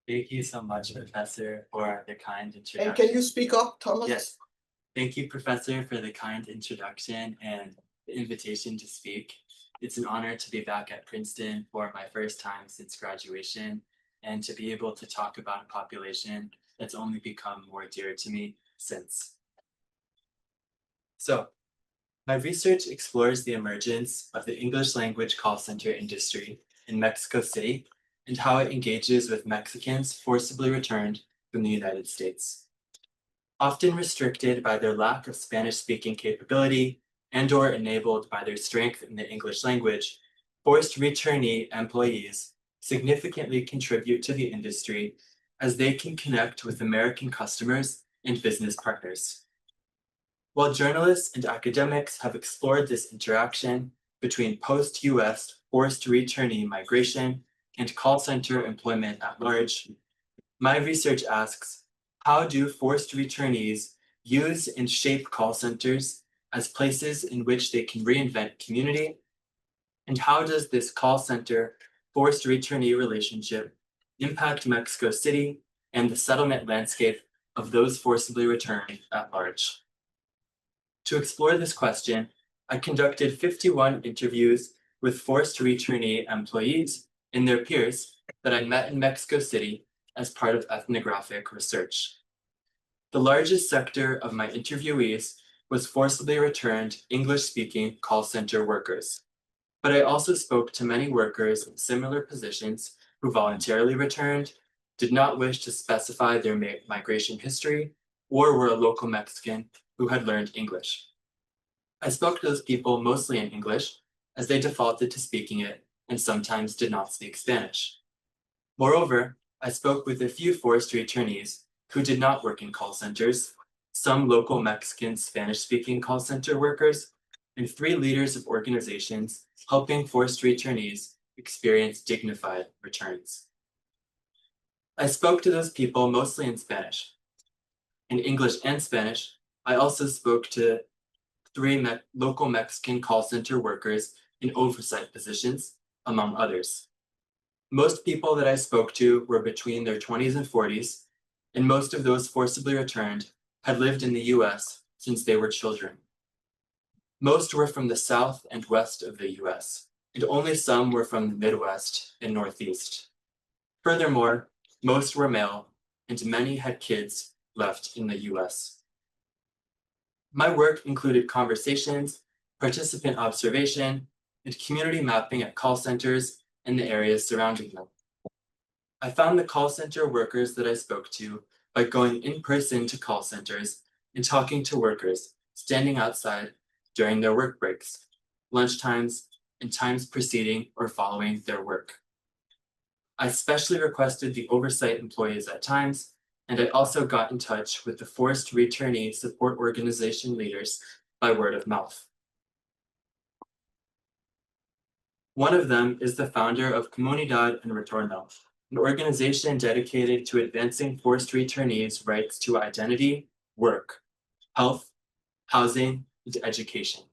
Thank you so much, Professor, for the kind And can you introduction. speak up, Thomas? Yes, thank you, Professor, for the kind introduction and the invitation to speak. It's an honor to be back at Princeton for my first time since graduation and to be able to talk about a population that's only become more dear to me since. So, my research explores the emergence of the English language call center industry in Mexico City and how it engages with Mexicans forcibly returned from the United States. Often restricted by their lack of Spanish-speaking capability and/or enabled by their strength in the English language, forced returnee employees significantly contribute to the industry as they can connect with American customers and business partners. While journalists and academics have explored this interaction between post-US forced returnee migration and call center employment at large, my research asks, how do forced returnees use and shape call centers as places in which they can reinvent community? And how does this call center forced returnee relationship impact Mexico City and the settlement landscape of those forcibly returned at large? To explore this question, I conducted 51 interviews with forced returnee employees and their peers that I met in Mexico City as part of ethnographic research. The largest sector of my interviewees was forcibly returned English-speaking call center workers, but I also spoke to many workers in similar positions who voluntarily returned, did not wish to specify their migration history, or were a local Mexican who had learned English. I spoke to those people mostly in English, as they defaulted to speaking it and sometimes did not speak Spanish. Moreover, I spoke with a few forced returnees who did not work in call centers, some local Mexican Spanish-speaking call center workers, and 3 leaders of organizations helping forced returnees experience dignified returns. I spoke to those people mostly in Spanish. In English and Spanish, I also spoke to 3 local Mexican call center workers in oversight positions, among others. Most people that I spoke to were between their 20s and 40s, and most of those forcibly returned had lived in the US since they were children. Most were from the south and west of the US, and only some were from the Midwest and Northeast. Furthermore, most were male, and many had kids left in the US. My work included conversations, participant observation, and community mapping at call centers and the areas surrounding them. I found the call center workers that I spoke to by going in person to call centers and talking to workers standing outside during their work breaks, lunch times, and times preceding or following their work. I specially requested the oversight employees at times, and I also got in touch with the forced returnee support organization leaders by word of mouth. One of them is the founder of Comunidad en Retorno, an organization dedicated to advancing forced returnees' rights to identity, work, health, housing, and education,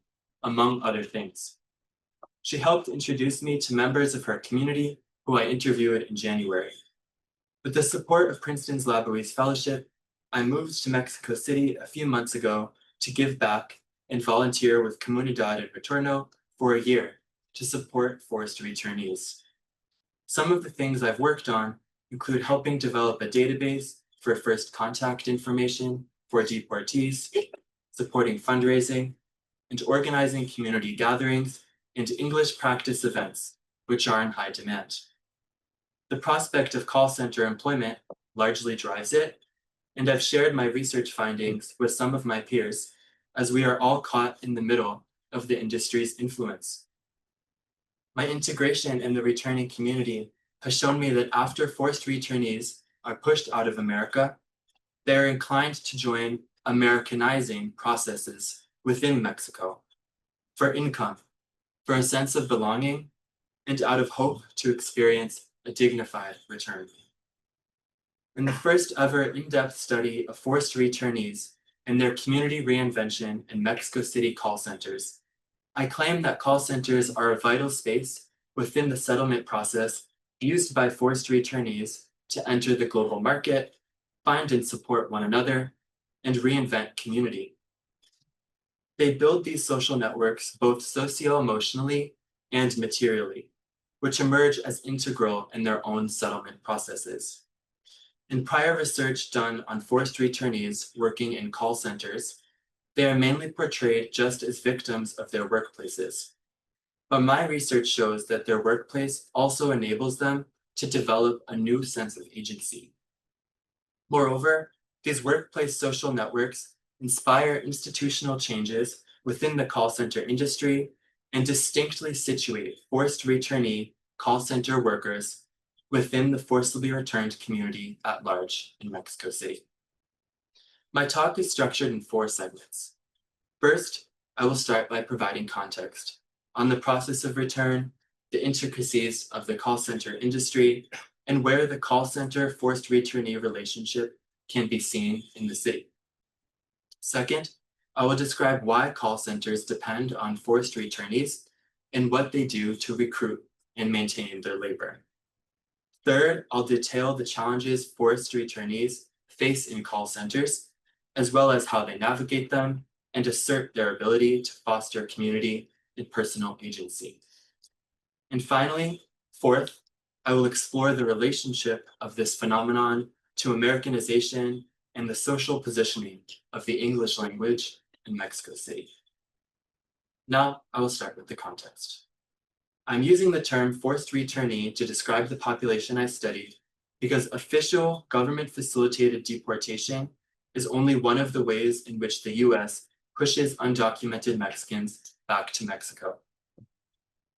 among other things. She helped introduce me to members of her community who I interviewed in January. With the support of Princeton's Laboise Fellowship, I moved to Mexico City a few months ago to give back and volunteer with Comunidad en Retorno for a year to support forced returnees. Some of the things I've worked on include helping develop a database for first contact information for deportees, supporting fundraising, and organizing community gatherings and English practice events, which are in high demand. The prospect of call center employment largely drives it, and I've shared my research findings with some of my peers, as we are all caught in the middle of the industry's influence. My integration in the returning community has shown me that after forced returnees are pushed out of America, they are inclined to join Americanizing processes within Mexico for income, for a sense of belonging, and out of hope to experience a dignified return. In the first ever in-depth study of forced returnees and their community reinvention in Mexico City call centers, I claim that call centers are a vital space within the settlement process used by forced returnees to enter the global market, find and support one another, and reinvent community. They build these social networks both socio-emotionally and materially, which emerge as integral in their own settlement processes. In prior research done on forced returnees working in call centers, they are mainly portrayed just as victims of their workplaces. But my research shows that their workplace also enables them to develop a new sense of agency. Moreover, these workplace social networks inspire institutional changes within the call center industry and distinctly situate forced returnee call center workers within the forcibly returned community at large in Mexico City. My talk is structured in 4 segments. First, I will start by providing context on the process of return, the intricacies of the call center industry, and where the call center forced returnee relationship can be seen in the city. Second, I will describe why call centers depend on forced returnees and what they do to recruit and maintain their labor. Third, I'll detail the challenges forced returnees face in call centers, as well as how they navigate them and assert their ability to foster community and personal agency. And finally, fourth, I will explore the relationship of this phenomenon to Americanization and the social positioning of the English language in Mexico City. Now, I will start with the context. I'm using the term forced returnee to describe the population I studied because official government-facilitated deportation is only one of the ways in which the US pushes undocumented Mexicans back to Mexico.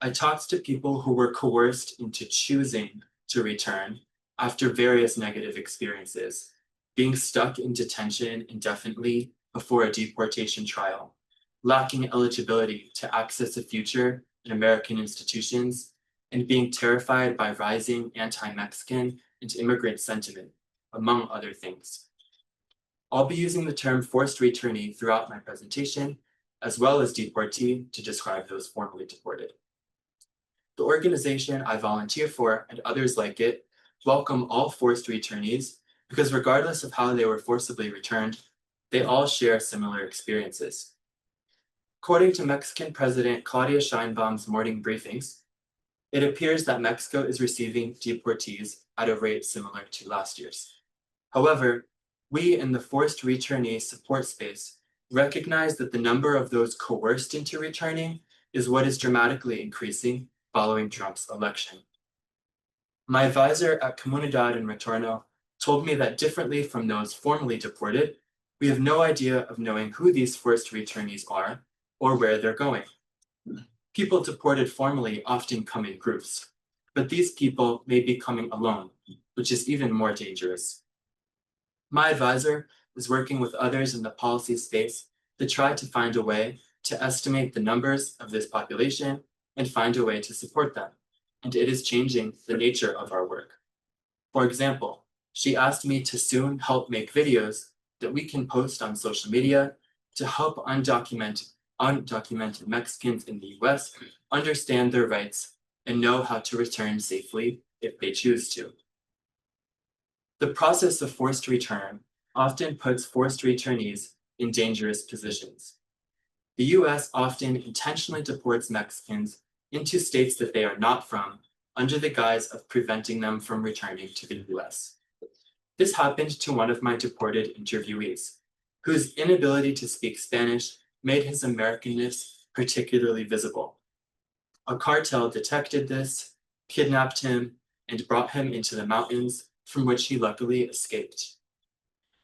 I talked to people who were coerced into choosing to return after various negative experiences, being stuck in detention indefinitely before a deportation trial, lacking eligibility to access a future in American institutions, and being terrified by rising anti-Mexican and immigrant sentiment, among other things. I'll be using the term forced returnee throughout my presentation, as well as deportee to describe those formerly deported. The organization I volunteer for and others like it welcome all forced returnees because regardless of how they were forcibly returned, they all share similar experiences. According to Mexican President Claudia Sheinbaum's morning briefings, it appears that Mexico is receiving deportees at a rate similar to last year's. However, we in the forced returnee support space recognize that the number of those coerced into returning is what is dramatically increasing following Trump's election. My advisor at Comunidad en Retorno told me that differently from those formerly deported, we have no idea of knowing who these forced returnees are or where they're going. People deported formally often come in groups, but these people may be coming alone, which is even more dangerous. My advisor is working with others in the policy space to try to find a way to estimate the numbers of this population and find a way to support them, and it is changing the nature of our work. For example, she asked me to soon help make videos that we can post on social media to help undocumented Mexicans in the US understand their rights and know how to return safely if they choose to. The process of forced return often puts forced returnees in dangerous positions. The US often intentionally deports Mexicans into states that they are not from under the guise of preventing them from returning to the US. This happened to one of my deported interviewees, whose inability to speak Spanish made his Americanness particularly visible. A cartel detected this, kidnapped him, and brought him into the mountains, from which he luckily escaped.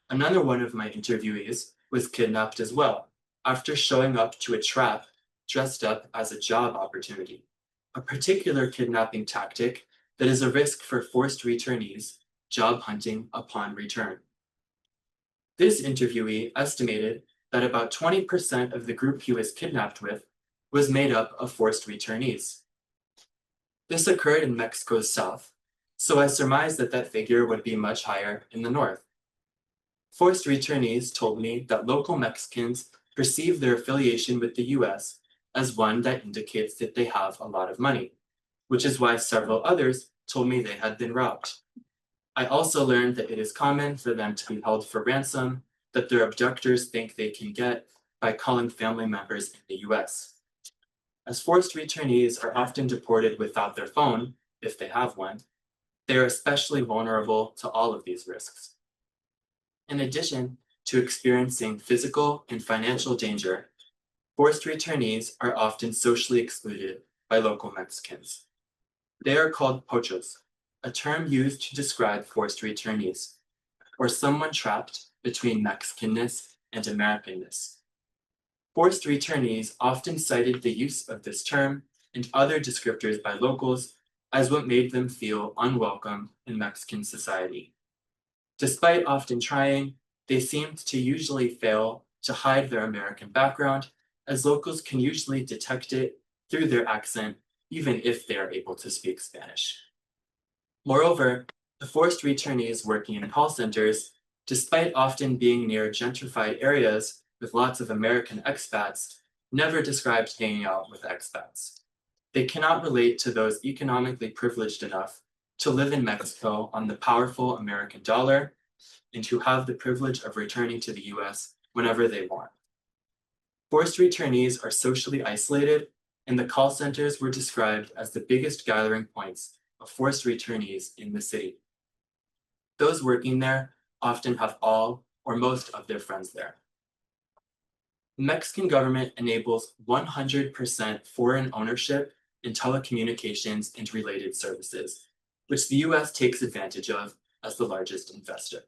Another one of my interviewees was kidnapped as well, after showing up to a trap dressed up as a job opportunity, a particular kidnapping tactic that is a risk for forced returnees job hunting upon return. This interviewee estimated that about 20% of the group he was kidnapped with was made up of forced returnees. This occurred in Mexico's south, so I surmised that that figure would be much higher in the north. Forced returnees told me that local Mexicans perceive their affiliation with the US as one that indicates that they have a lot of money, which is why several others told me they had been robbed. I also learned that it is common for them to be held for ransom that their abductors think they can get by calling family members in the US. As forced returnees are often deported without their phone, if they have one, they are especially vulnerable to all of these risks. In addition to experiencing physical and financial danger, forced returnees are often socially excluded by local Mexicans. They are called pochos, a term used to describe forced returnees, or someone trapped between Mexicanness and Americanness. Forced returnees often cited the use of this term and other descriptors by locals as what made them feel unwelcome in Mexican society. Despite often trying, they seemed to usually fail to hide their American background, as locals can usually detect it through their accent, even if they are able to speak Spanish. Moreover, the forced returnees working in call centers, despite often being near gentrified areas with lots of American expats, never described hanging out with expats. They cannot relate to those economically privileged enough to live in Mexico on the powerful American dollar and who have the privilege of returning to the US whenever they want. Forced returnees are socially isolated, and the call centers were described as the biggest gathering points of forced returnees in the city. Those working there often have all or most of their friends there. The Mexican government enables 100% foreign ownership in telecommunications and related services, which the US takes advantage of as the largest investor.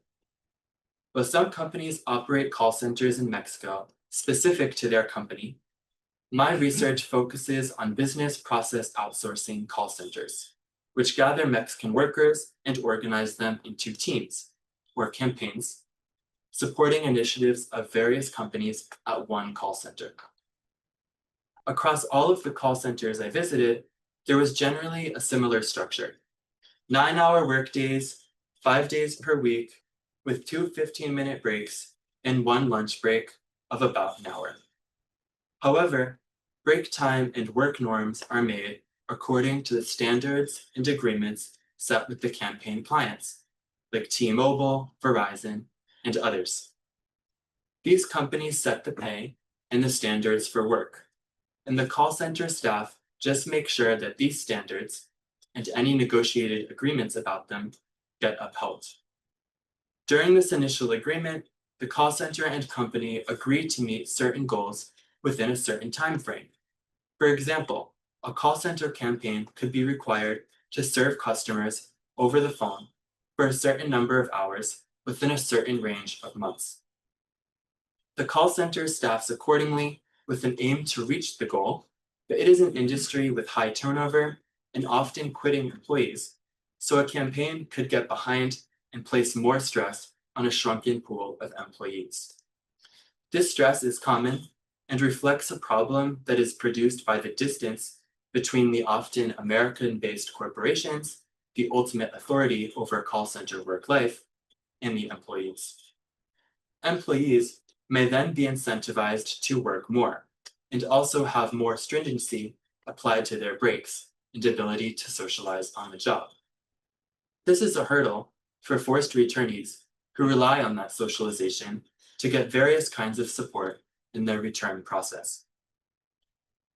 Though some companies operate call centers in Mexico specific to their company, my research focuses on business process outsourcing call centers, which gather Mexican workers and organize them into teams or campaigns, supporting initiatives of various companies at one call center. Across all of the call centers I visited, there was generally a similar structure: 9-hour workdays, 5 days per week, with two 15-minute breaks and one lunch break of about an hour. However, break time and work norms are made according to the standards and agreements set with the campaign clients, like T-Mobile, Verizon, and others. These companies set the pay and the standards for work, and the call center staff just make sure that these standards and any negotiated agreements about them get upheld. During this initial agreement, the call center and company agreed to meet certain goals within a certain time frame. For example, a call center campaign could be required to serve customers over the phone for a certain number of hours within a certain range of months. The call center staffs accordingly with an aim to reach the goal, but it is an industry with high turnover and often quitting employees, so a campaign could get behind and place more stress on a shrunken pool of employees. This stress is common and reflects a problem that is produced by the distance between the often American-based corporations, the ultimate authority over call center work life, and the employees. Employees may then be incentivized to work more and also have more stringency applied to their breaks and ability to socialize on the job. This is a hurdle for forced returnees who rely on that socialization to get various kinds of support in their return process.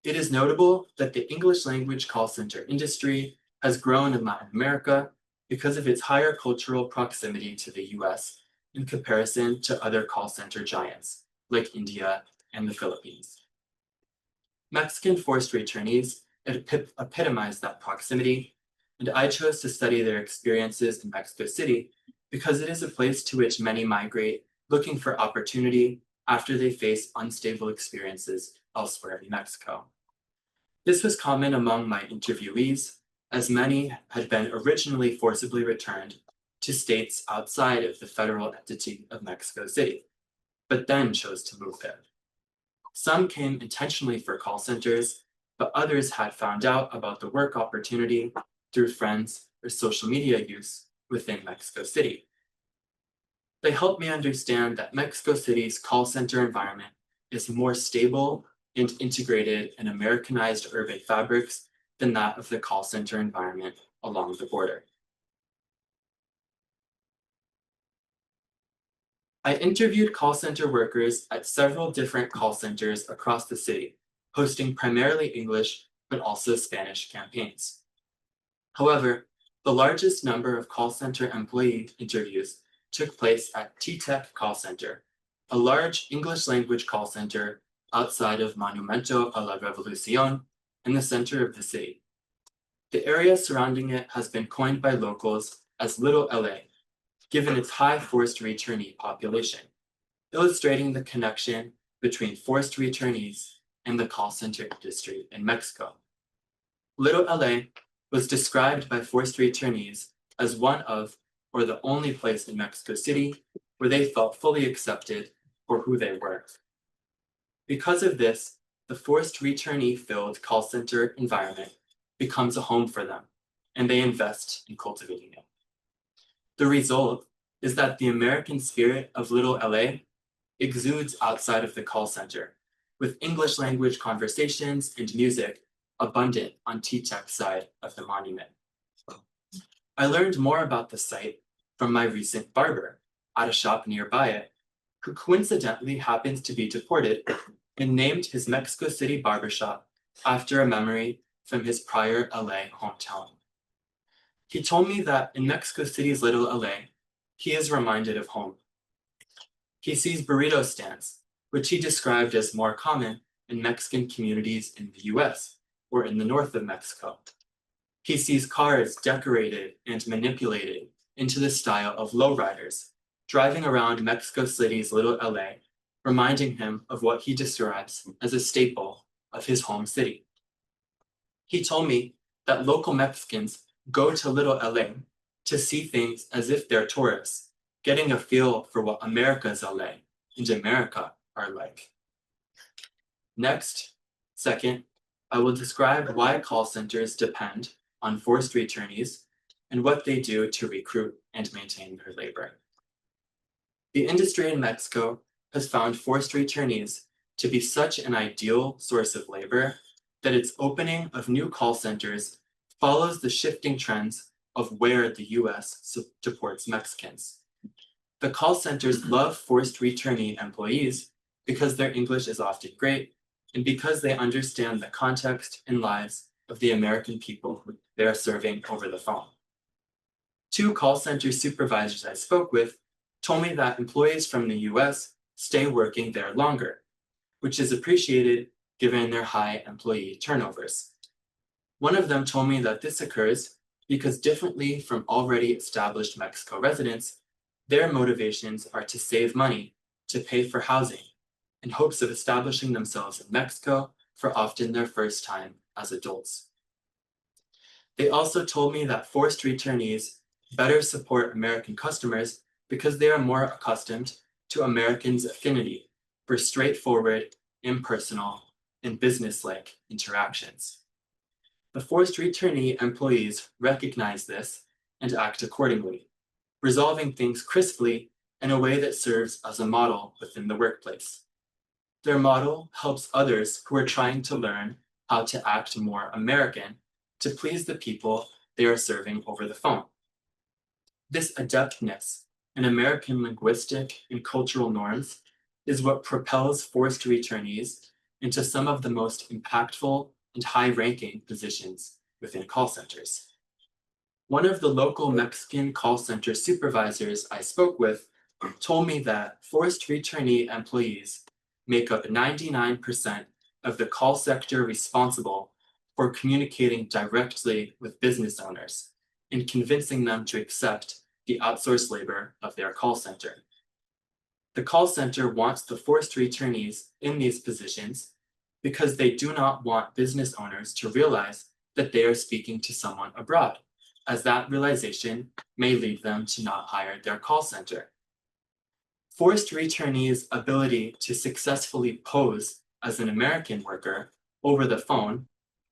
It is notable that the English language call center industry has grown in Latin America because of its higher cultural proximity to the US in comparison to other call center giants like India and the Philippines. Mexican forced returnees epitomize that proximity, and I chose to study their experiences in Mexico City because it is a place to which many migrate looking for opportunity after they face unstable experiences elsewhere in Mexico. This was common among my interviewees, as many had been originally forcibly returned to states outside of the federal entity of Mexico City, but then chose to move there. Some came intentionally for call centers, but others had found out about the work opportunity through friends or social media use within Mexico City. They helped me understand that Mexico City's call center environment is more stable and integrated in Americanized urban fabrics than that of the call center environment along the border. I interviewed call center workers at several different call centers across the city, hosting primarily English but also Spanish campaigns. However, the largest number of call center employee interviews took place at T-Tech Call Center, a large English language call center outside of Monumento a la Revolución in the center of the city. The area surrounding it has been coined by locals as Little LA, given its high forced returnee population, illustrating the connection between forced returnees and the call center industry in Mexico. Little LA was described by forced returnees as one of, or the only place in Mexico City where they felt fully accepted for who they were. Because of this, the forced returnee-filled call center environment becomes a home for them, and they invest in cultivating it. The result is that the American spirit of Little LA exudes outside of the call center, with English language conversations and music abundant on T-Tech's side of the monument. I learned more about the site from my recent barber at a shop nearby it, who coincidentally happens to be deported and named his Mexico City barbershop after a memory from his prior LA hometown. He told me that in Mexico City's Little LA, he is reminded of home. He sees burrito stands, which he described as more common in Mexican communities in the US or in the north of Mexico. He sees cars decorated and manipulated into the style of lowriders, driving around Mexico City's Little LA, reminding him of what he describes as a staple of his home city. He told me that local Mexicans go to Little LA to see things as if they're tourists, getting a feel for what America's LA and America are like. Second, I will describe why call centers depend on forced returnees and what they do to recruit and maintain their labor. The industry in Mexico has found forced returnees to be such an ideal source of labor that its opening of new call centers follows the shifting trends of where the US deports Mexicans. The call centers love forced returnee employees because their English is often great and because they understand the context and lives of the American people they are serving over the phone. 2 call center supervisors I spoke with told me that employees from the US stay working there longer, which is appreciated given their high employee turnovers. One of them told me that this occurs because, differently from already established Mexico residents, their motivations are to save money to pay for housing in hopes of establishing themselves in Mexico for often their first time as adults. They also told me that forced returnees better support American customers because they are more accustomed to Americans' affinity for straightforward, impersonal, and business-like interactions. The forced returnee employees recognize this and act accordingly, resolving things crisply in a way that serves as a model within the workplace. Their model helps others who are trying to learn how to act more American to please the people they are serving over the phone. This adeptness in American linguistic and cultural norms is what propels forced returnees into some of the most impactful and high-ranking positions within call centers. One of the local Mexican call center supervisors I spoke with told me that forced returnee employees make up 99% of the call sector responsible for communicating directly with business owners and convincing them to accept the outsourced labor of their call center. The call center wants the forced returnees in these positions because they do not want business owners to realize that they are speaking to someone abroad, as that realization may lead them to not hire their call center. Forced returnees' ability to successfully pose as an American worker over the phone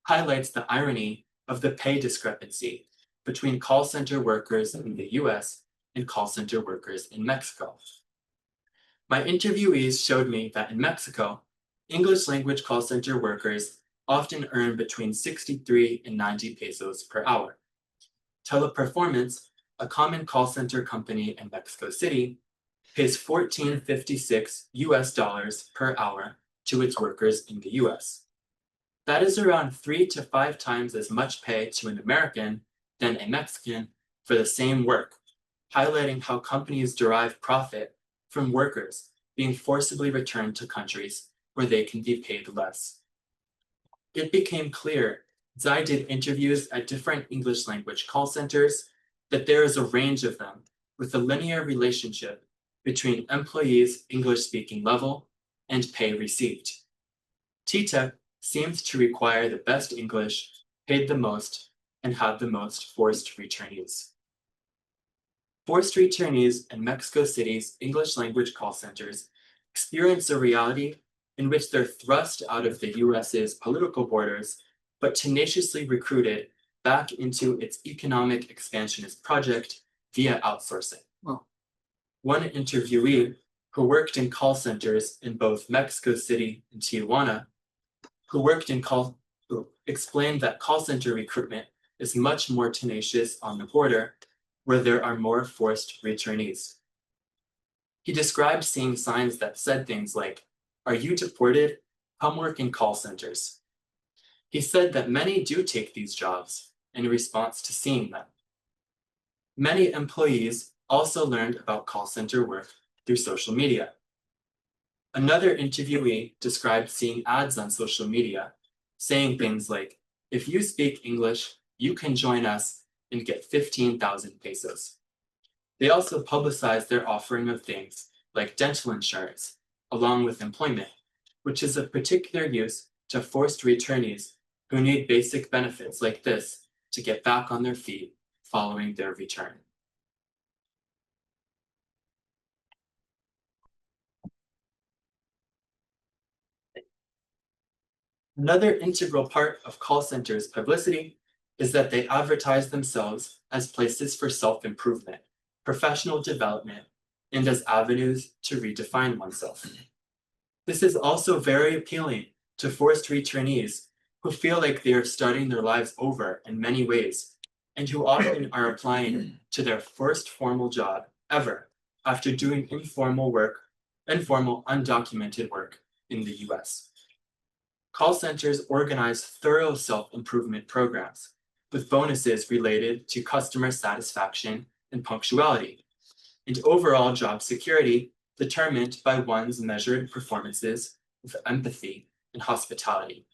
highlights the irony of the pay discrepancy between call center workers in the US and call center workers in Mexico. My interviewees showed me that in Mexico, English language call center workers often earn between 63 and 90 pesos per hour. Teleperformance, a common call center company in Mexico City, pays $14.56 per hour to its workers in the US. That is around 3 to 5 times as much pay to an American than a Mexican for the same work, highlighting how companies derive profit from workers being forcibly returned to countries where they can be paid less. It became clear as I did interviews at different English language call centers that there is a range of them with a linear relationship between employees' English speaking level and pay received. TTEC seems to require the best English, paid the most, and have the most forced returnees. Forced returnees in Mexico City's English language call centers experience a reality in which they're thrust out of the US's political borders, but tenaciously recruited back into its economic expansionist project via outsourcing. Wow. One interviewee who worked in call centers in both Mexico City and Tijuana, who explained that call center recruitment is much more tenacious on the border, where there are more forced returnees. He described seeing signs that said things like, "Are you deported? Come work in call centers." He said that many do take these jobs in response to seeing them. Many employees also learned about call center work through social media. Another interviewee described seeing ads on social media saying things like, "If you speak English, you can join us and get 15,000 pesos. They also publicized their offering of things like dental insurance, along with employment, which is of particular use to forced returnees who need basic benefits like this to get back on their feet following their return. Another integral part of call centers' publicity is that they advertise themselves as places for self-improvement, professional development, and as avenues to redefine oneself. This is also very appealing to forced returnees who feel like they are starting their lives over in many ways, and who often are applying to their first formal job ever after doing informal, undocumented work in the US. Call centers organize thorough self-improvement programs with bonuses related to customer satisfaction and punctuality, and overall job security determined by one's measured performances with empathy and hospitality.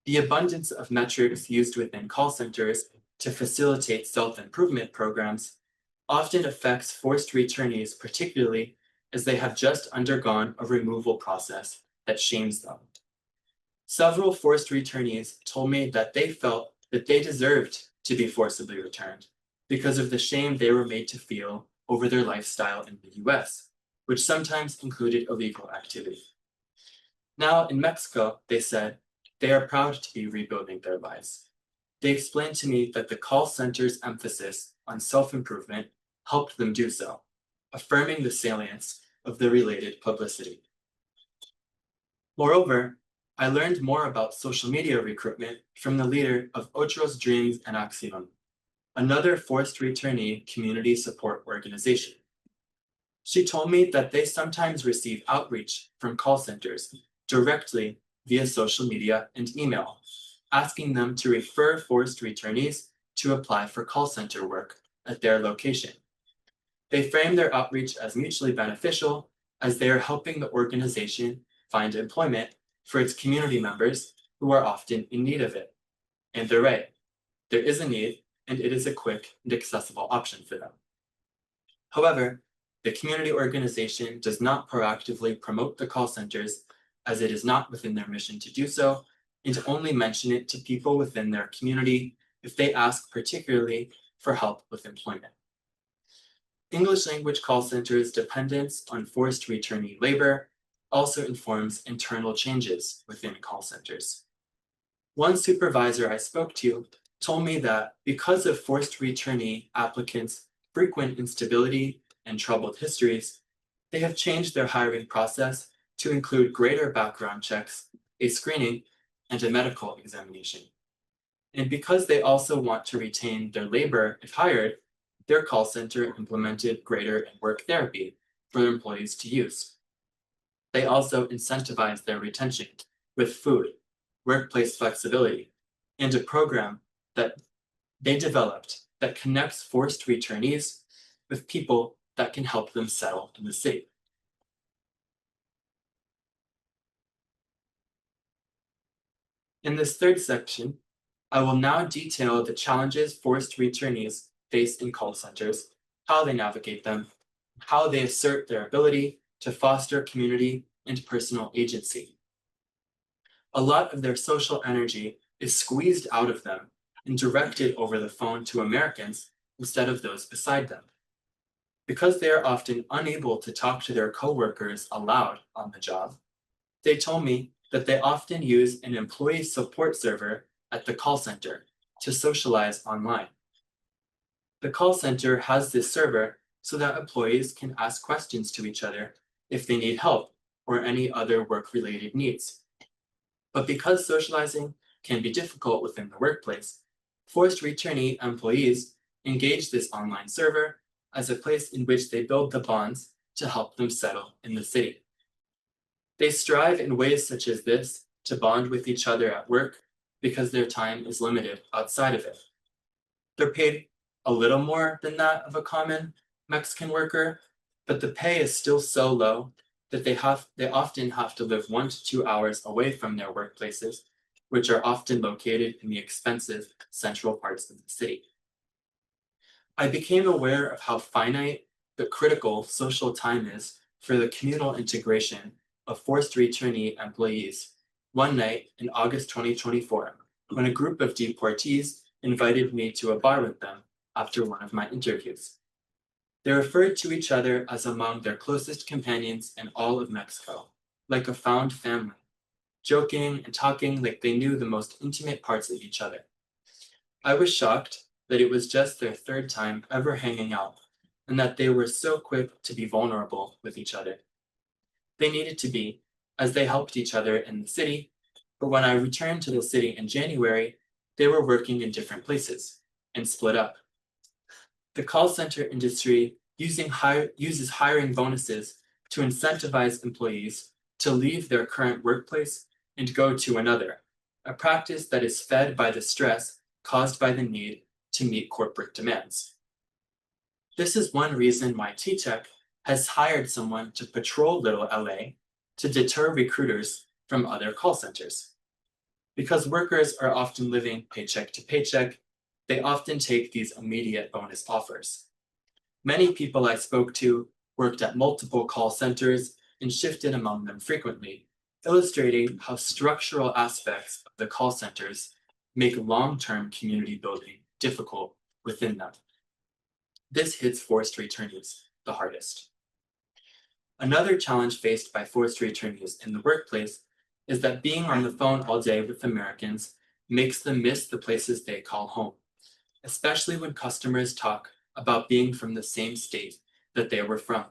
The abundance of metrics used within call centers to facilitate self-improvement programs often affects forced returnees particularly as they have just undergone a removal process that shames them. Several forced returnees told me that they felt that they deserved to be forcibly returned because of the shame they were made to feel over their lifestyle in the US, which sometimes included illegal activity. Now in Mexico, they said, they are proud to be rebuilding their lives. They explained to me that the call center's emphasis on self-improvement helped them do so, affirming the salience of the related publicity. Moreover, I learned more about social media recruitment from the leader of Otros Dreams en Acción, another forced returnee community support organization. She told me that they sometimes receive outreach from call centers directly via social media and email, asking them to refer forced returnees to apply for call center work at their location. They frame their outreach as mutually beneficial as they are helping the organization find employment for its community members who are often in need of it. And they're right, there is a need, and it is a quick and accessible option for them. However, the community organization does not proactively promote the call centers as it is not within their mission to do so, and only mention it to people within their community if they ask particularly for help with employment. English language call centers' dependence on forced returnee labor also informs internal changes within call centers. One supervisor I spoke to told me that because of forced returnee applicants' frequent instability and troubled histories, they have changed their hiring process to include greater background checks, a screening, and a medical examination. And because they also want to retain their labor if hired, their call center implemented greater work therapy for their employees to use. They also incentivized their retention with food, workplace flexibility, and a program that they developed that connects forced returnees with people that can help them settle in the city. In this third section, I will now detail the challenges forced returnees face in call centers, how they navigate them, how they assert their ability to foster community and personal agency. A lot of their social energy is squeezed out of them and directed over the phone to Americans instead of those beside them. Because they are often unable to talk to their coworkers aloud on the job, they told me that they often use an employee support server at the call center to socialize online. The call center has this server so that employees can ask questions to each other if they need help or any other work-related needs. But because socializing can be difficult within the workplace, forced returnee employees engage this online server as a place in which they build the bonds to help them settle in the city. They strive in ways such as this to bond with each other at work because their time is limited outside of it. They're paid a little more than that of a common Mexican worker, but the pay is still so low that they often have to live 1 to 2 hours away from their workplaces, which are often located in the expensive central parts of the city. I became aware of how finite but critical social time is for the communal integration of forced returnee employees one night in August 2024, when a group of deportees invited me to a bar with them after one of my interviews. They referred to each other as among their closest companions in all of Mexico, like a found family, joking and talking like they knew the most intimate parts of each other. I was shocked that it was just their third time ever hanging out, and that they were so quick to be vulnerable with each other. They needed to be, as they helped each other in the city, but when I returned to the city in January, they were working in different places and split up. The call center industry uses hiring bonuses to incentivize employees to leave their current workplace and go to another, a practice that is fed by the stress caused by the need to meet corporate demands. This is one reason why T-Tech has hired someone to patrol Little LA to deter recruiters from other call centers. Because workers are often living paycheck to paycheck, they often take these immediate bonus offers. Many people I spoke to worked at multiple call centers and shifted among them frequently, illustrating how structural aspects of the call centers make long-term community building difficult within them. This hits forced returnees the hardest. Another challenge faced by forced returnees in the workplace is that being on the phone all day with Americans makes them miss the places they call home, especially when customers talk about being from the same state that they were from.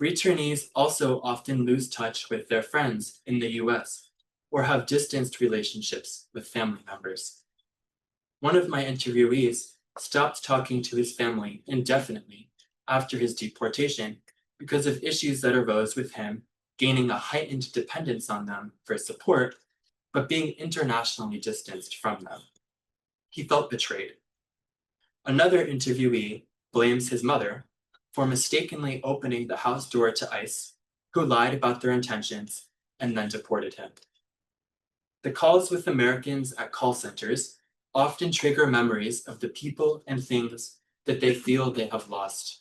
Returnees also often lose touch with their friends in the US or have distanced relationships with family members. One of my interviewees stopped talking to his family indefinitely after his deportation because of issues that arose with him gaining a heightened dependence on them for support, but being internationally distanced from them. He felt betrayed. Another interviewee blames his mother for mistakenly opening the house door to ICE, who lied about their intentions and then deported him. The calls with Americans at call centers often trigger memories of the people and things that they feel they have lost.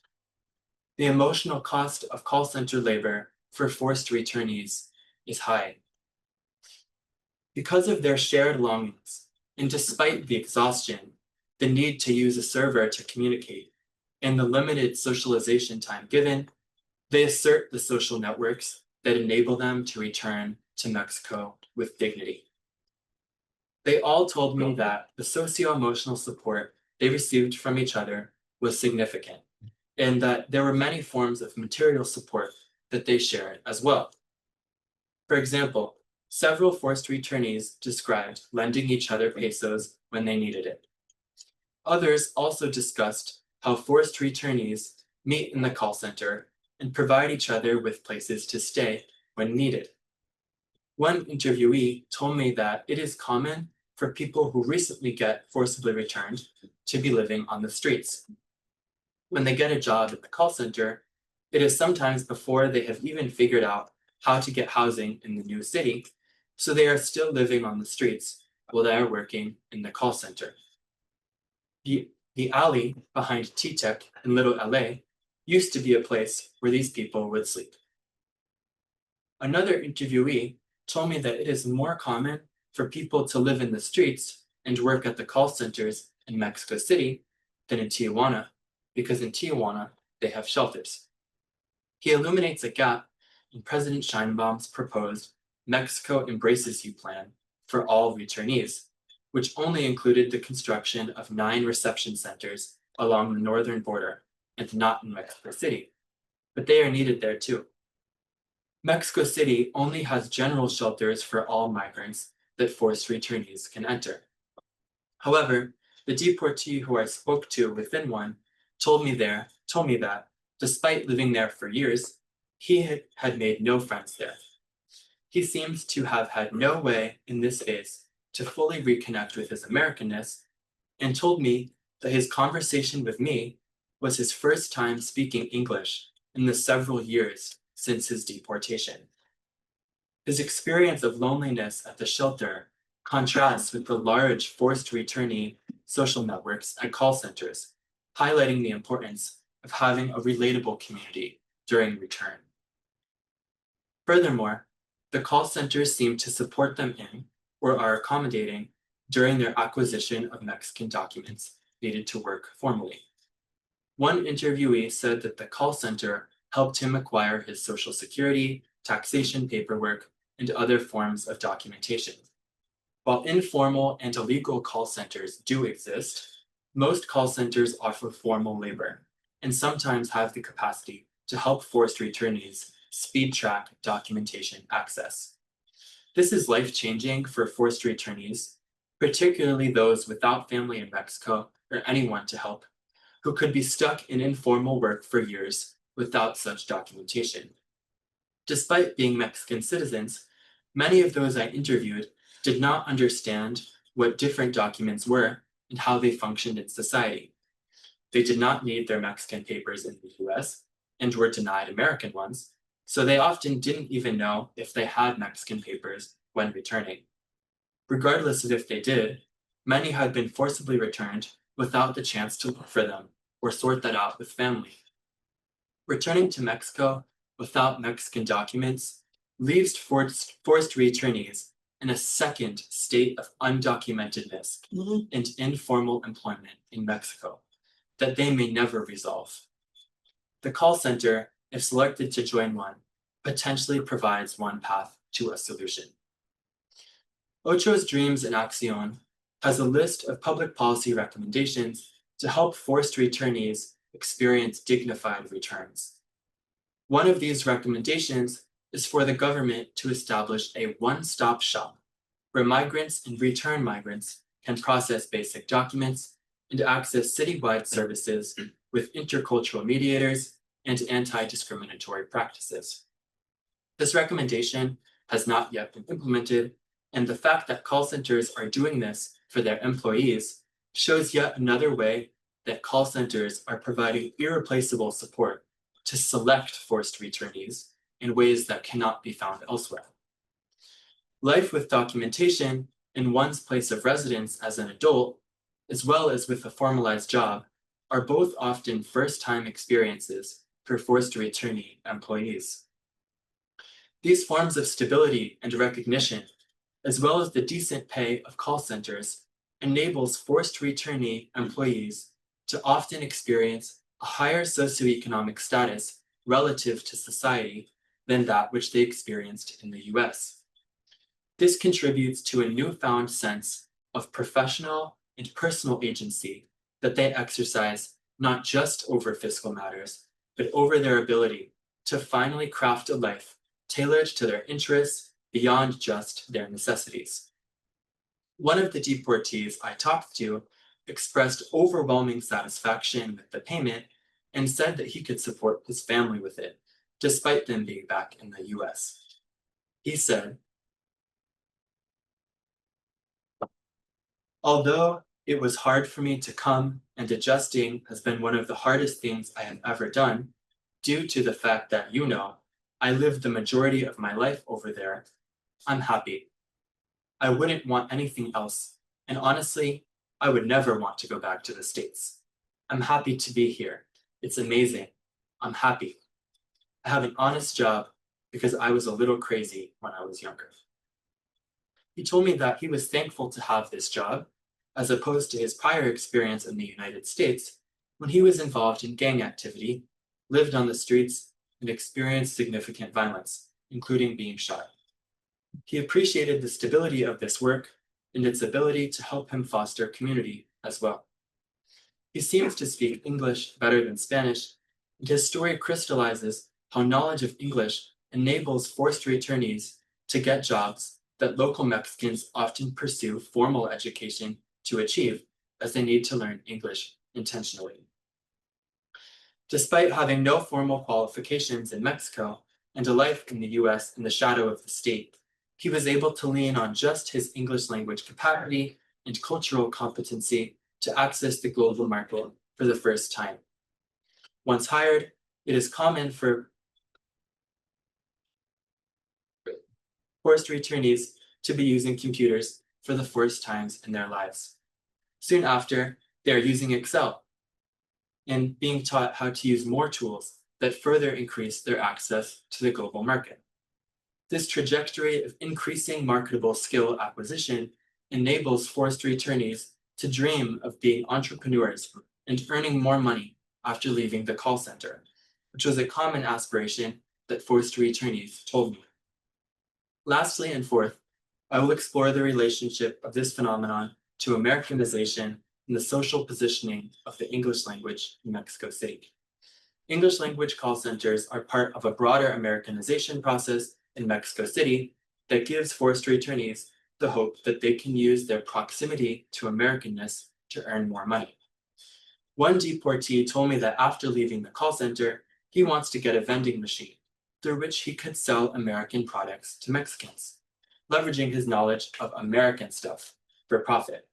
The emotional cost of call center labor for forced returnees is high. Because of their shared longings, and despite the exhaustion, the need to use a server to communicate, and the limited socialization time given, they assert the social networks that enable them to return to Mexico with dignity. They all told me that the socio-emotional support they received from each other was significant, and that there were many forms of material support that they shared as well. For example, several forced returnees described lending each other pesos when they needed it. Others also discussed how forced returnees meet in the call center and provide each other with places to stay when needed. One interviewee told me that it is common for people who recently get forcibly returned to be living on the streets. When they get a job at the call center, it is sometimes before they have even figured out how to get housing in the new city, so they are still living on the streets while they are working in the call center. The alley behind T-Tech in Little LA used to be a place where these people would sleep. Another interviewee told me that it is more common for people to live in the streets and work at the call centers in Mexico City than in Tijuana, because in Tijuana, they have shelters. He illuminates a gap in President Sheinbaum's proposed Mexico Embraces You plan for all returnees, which only included the construction of 9 reception centers along the northern border and not in Mexico City, but they are needed there too. Mexico City only has general shelters for all migrants that forced returnees can enter. However, the deportee who I spoke to within one told me that, despite living there for years, he had made no friends there. He seems to have had no way in this phase to fully reconnect with his Americanness, and told me that his conversation with me was his first time speaking English in the several years since his deportation. His experience of loneliness at the shelter contrasts with the large forced returnee social networks and call centers, highlighting the importance of having a relatable community during return. Furthermore, the call centers seem to support them in or are accommodating during their acquisition of Mexican documents needed to work formally. One interviewee said that the call center helped him acquire his Social Security, taxation paperwork, and other forms of documentation. While informal and illegal call centers do exist, most call centers offer formal labor and sometimes have the capacity to help forced returnees speed track documentation access. This is life-changing for forced returnees, particularly those without family in Mexico or anyone to help, who could be stuck in informal work for years without such documentation. Despite being Mexican citizens, many of those I interviewed did not understand what different documents were and how they functioned in society. They did not need their Mexican papers in the US and were denied American ones, so they often didn't even know if they had Mexican papers when returning. Regardless of if they did, many had been forcibly returned without the chance to look for them or sort that out with family. Returning to Mexico without Mexican documents leaves forced returnees in a second state of undocumentedness and informal employment in Mexico that they may never resolve. The call center, if selected to join one, potentially provides one path to a solution. Ocho's Dreams in Acción has a list of public policy recommendations to help forced returnees experience dignified returns. One of these recommendations is for the government to establish a one-stop shop where migrants and return migrants can process basic documents and access citywide services with intercultural mediators and anti-discriminatory practices. This recommendation has not yet been implemented, and the fact that call centers are doing this for their employees shows yet another way that call centers are providing irreplaceable support to select forced returnees in ways that cannot be found elsewhere. Life with documentation in one's place of residence as an adult, as well as with a formalized job, are both often first-time experiences for forced returnee employees. These forms of stability and recognition, as well as the decent pay of call centers, enables forced returnee employees to often experience a higher socioeconomic status relative to society than that which they experienced in the US. This contributes to a newfound sense of professional and personal agency that they exercise not just over fiscal matters, but over their ability to finally craft a life tailored to their interests beyond just their necessities. One of the deportees I talked to expressed overwhelming satisfaction with the payment and said that he could support his family with it, despite them being back in the US. He said, "Although it was hard for me to come, and adjusting has been one of the hardest things I have ever done, due to the fact that, I lived the majority of my life over there, I'm happy. I wouldn't want anything else, and honestly, I would never want to go back to the States. I'm happy to be here. It's amazing. I'm happy. I have an honest job because I was a little crazy when I was younger." He told me that he was thankful to have this job, as opposed to his prior experience in the United States, when he was involved in gang activity, lived on the streets, and experienced significant violence, including being shot. He appreciated the stability of this work and its ability to help him foster community as well. He seems to speak English better than Spanish, and his story crystallizes how knowledge of English enables forced returnees to get jobs that local Mexicans often pursue formal education to achieve, as they need to learn English intentionally. Despite having no formal qualifications in Mexico and a life in the US in the shadow of the state, he was able to lean on just his English language capacity and cultural competency to access the global market for the first time. Once hired, it is common for forced returnees to be using computers for the first times in their lives. Soon after, they are using Excel and being taught how to use more tools that further increase their access to the global market. This trajectory of increasing marketable skill acquisition enables forced returnees to dream of being entrepreneurs and earning more money after leaving the call center, which was a common aspiration that forced returnees told me. Lastly and fourth, I will explore the relationship of this phenomenon to Americanization and the social positioning of the English language in Mexico City. English language call centers are part of a broader Americanization process in Mexico City that gives forced returnees the hope that they can use their proximity to Americanness to earn more money. One deportee told me that after leaving the call center, he wants to get a vending machine through which he could sell American products to Mexicans, leveraging his knowledge of American stuff for profit.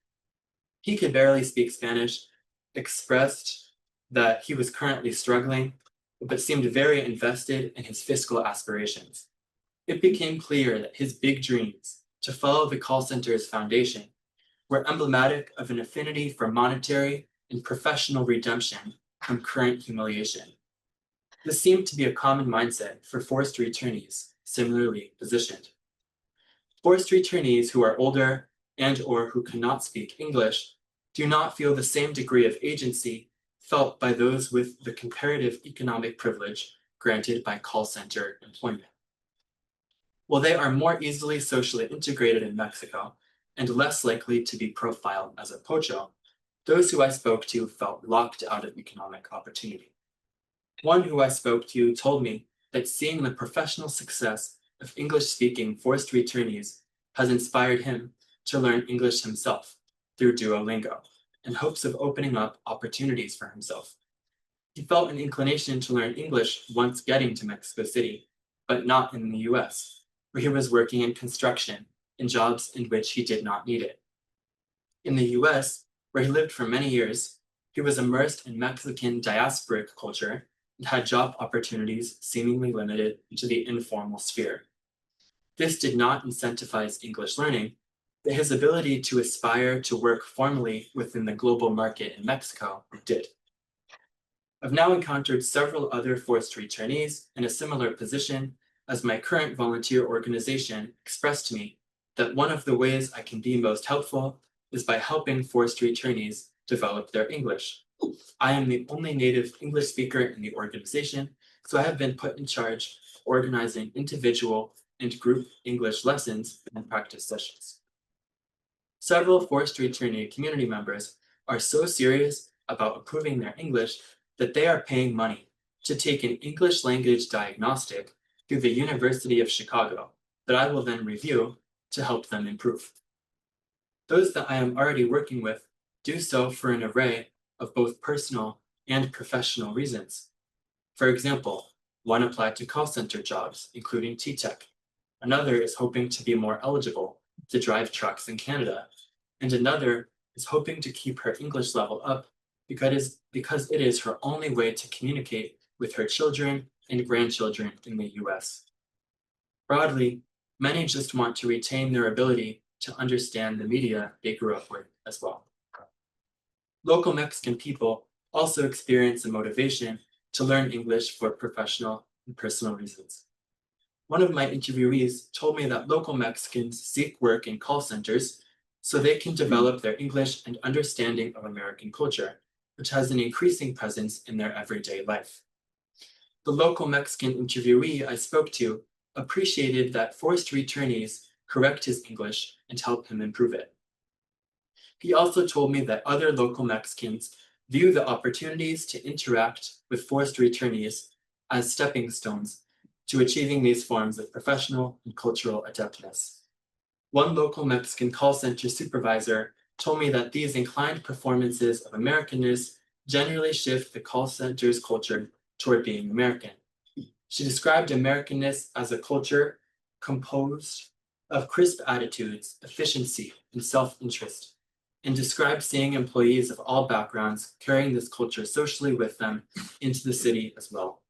He could barely speak Spanish, expressed that he was currently struggling, but seemed very invested in his fiscal aspirations. It became clear that his big dreams to follow the call center's foundation were emblematic of an affinity for monetary and professional redemption from current humiliation. This seemed to be a common mindset for forced returnees, similarly positioned. Forced returnees who are older and/or who cannot speak English do not feel the same degree of agency felt by those with the comparative economic privilege granted by call center employment. While they are more easily socially integrated in Mexico and less likely to be profiled as a pocho, those who I spoke to felt locked out of economic opportunity. One who I spoke to told me that seeing the professional success of English-speaking forced returnees has inspired him to learn English himself through Duolingo in hopes of opening up opportunities for himself. He felt an inclination to learn English once getting to Mexico City, but not in the US, where he was working in construction in jobs in which he did not need it. In the US, where he lived for many years, he was immersed in Mexican diasporic culture and had job opportunities seemingly limited to the informal sphere. This did not incentivize English learning, but his ability to aspire to work formally within the global market in Mexico did. I've now encountered several other forced returnees in a similar position as my current volunteer organization expressed to me that one of the ways I can be most helpful is by helping forced returnees develop their English. I am the only native English speaker in the organization, so I have been put in charge of organizing individual and group English lessons and practice sessions. Several forced returnee community members are so serious about improving their English that they are paying money to take an English language diagnostic through the University of Chicago that I will then review to help them improve. Those that I am already working with do so for an array of both personal and professional reasons. For example, one applied to call center jobs, including T-Tech. Another is hoping to be more eligible to drive trucks in Canada. And another is hoping to keep her English level up because it is her only way to communicate with her children and grandchildren in the US. Broadly, many just want to retain their ability to understand the media they grew up with as well. Local Mexican people also experience a motivation to learn English for professional and personal reasons. One of my interviewees told me that local Mexicans seek work in call centers so they can develop their English and understanding of American culture, which has an increasing presence in their everyday life. The local Mexican interviewee I spoke to appreciated that forced returnees correct his English and help him improve it. He also told me that other local Mexicans view the opportunities to interact with forced returnees as stepping stones to achieving these forms of professional and cultural adeptness. One local Mexican call center supervisor told me that these inclined performances of Americanness generally shift the call center's culture toward being American. She described Americanness as a culture composed of crisp attitudes, efficiency, and self-interest, and described seeing employees of all backgrounds carrying this culture socially with them into the city as well.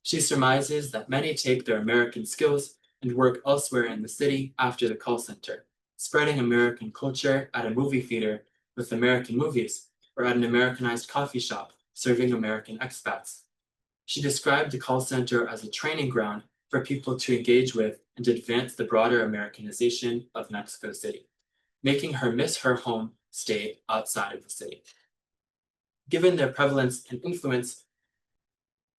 She surmises that many take their American skills and work elsewhere in the city after the call center, spreading American culture at a movie theater with American movies or at an Americanized coffee shop serving American expats. She described the call center as a training ground for people to engage with and advance the broader Americanization of Mexico City, making her miss her home state outside of the city. Given their prevalence and influence,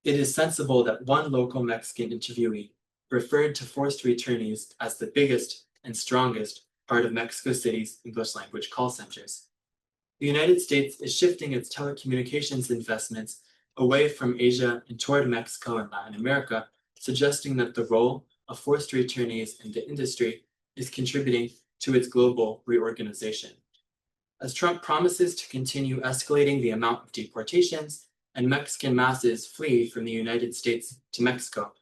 it is sensible that one local Mexican interviewee referred to forced returnees as the biggest and strongest part of Mexico City's English language call centers. The United States is shifting its telecommunications investments away from Asia and toward Mexico and Latin America, suggesting that the role of forced returnees in the industry is contributing to its global reorganization. As Trump promises to continue escalating the amount of deportations and Mexican masses flee from the United States to Mexico,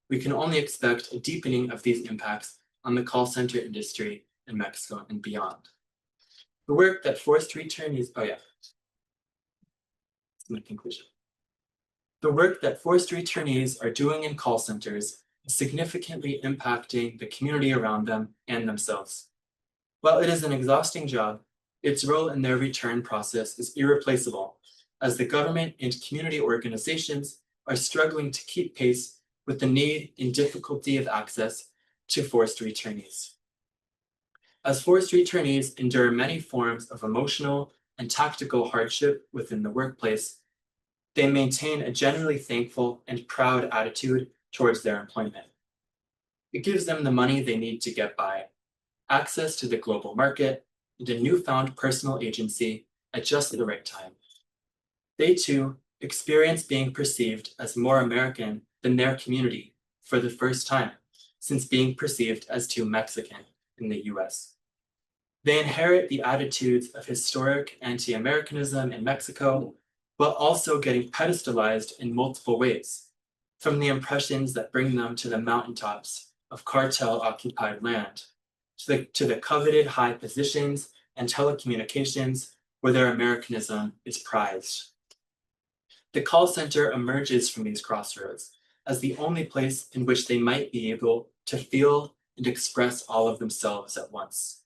we can only expect a deepening of these impacts on the call center industry in Mexico and beyond. The work that forced returnees, that's my conclusion. The work that forced returnees are doing in call centers is significantly impacting the community around them and themselves. While it is an exhausting job, its role in their return process is irreplaceable, as the government and community organizations are struggling to keep pace with the need and difficulty of access to forced returnees. As forced returnees endure many forms of emotional and tactical hardship within the workplace, they maintain a generally thankful and proud attitude towards their employment. It gives them the money they need to get by, access to the global market, and a newfound personal agency at just the right time. They too experience being perceived as more American than their community for the first time since being perceived as too Mexican in the US. They inherit the attitudes of historic anti-Americanism in Mexico, while also getting pedestalized in multiple ways, from the impressions that bring them to the mountaintops of cartel-occupied land, to the coveted high positions and telecommunications where their Americanism is prized. The call center emerges from these crossroads as the only place in which they might be able to feel and express all of themselves at once.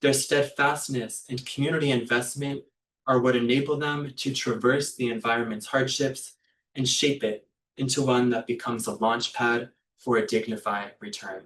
Their steadfastness and community investment are what enable them to traverse the environment's hardships and shape it into one that becomes a launch pad for a dignified return.